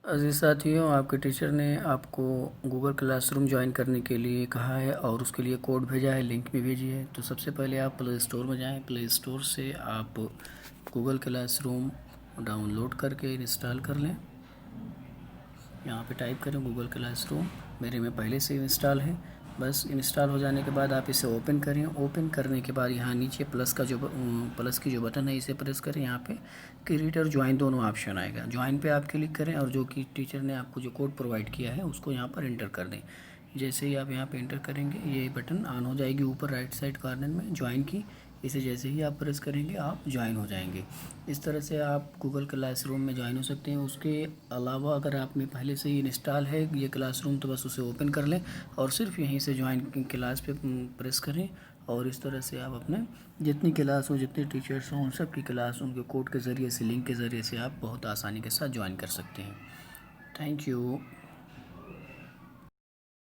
अज़ीज़ साथियों, आपके टीचर ने आपको गूगल क्लासरूम ज्वाइन करने के लिए कहा है और उसके लिए कोड भेजा है, लिंक भी भेजी है। तो सबसे पहले आप प्ले स्टोर में जाएं। प्ले स्टोर से आप गूगल क्लासरूम डाउनलोड करके इंस्टॉल कर लें। यहाँ पे टाइप करें गूगल क्लासरूम। मेरे में पहले से इंस्टॉल है। बस इंस्टॉल हो जाने के बाद आप इसे ओपन करें। ओपन करने के बाद यहाँ नीचे प्लस की जो बटन है इसे प्रेस करें। यहाँ पे क्रिएट और ज्वाइन दोनों ऑप्शन आएगा। ज्वाइन पे आप क्लिक करें और जो कि टीचर ने आपको जो कोड प्रोवाइड किया है उसको यहाँ पर एंटर कर दें। जैसे ही आप यहाँ पे एंटर करेंगे ये बटन ऑन हो जाएगी ऊपर राइट साइड कॉर्नर में ज्वाइन की। इसे जैसे ही आप प्रेस करेंगे आप ज्वाइन हो जाएंगे। इस तरह से आप गूगल क्लासरूम में ज्वाइन हो सकते हैं। उसके अलावा अगर आप में पहले से ही इंस्टॉल है ये क्लासरूम तो बस उसे ओपन कर लें और सिर्फ यहीं से ज्वाइन क्लास पे प्रेस करें और इस तरह से आप अपने जितनी क्लास हो, जितने टीचर्स हों, उन सब की क्लास उनके कोड के ज़रिए से, लिंक के ज़रिए से आप बहुत आसानी के साथ ज्वाइन कर सकते हैं। Thank you.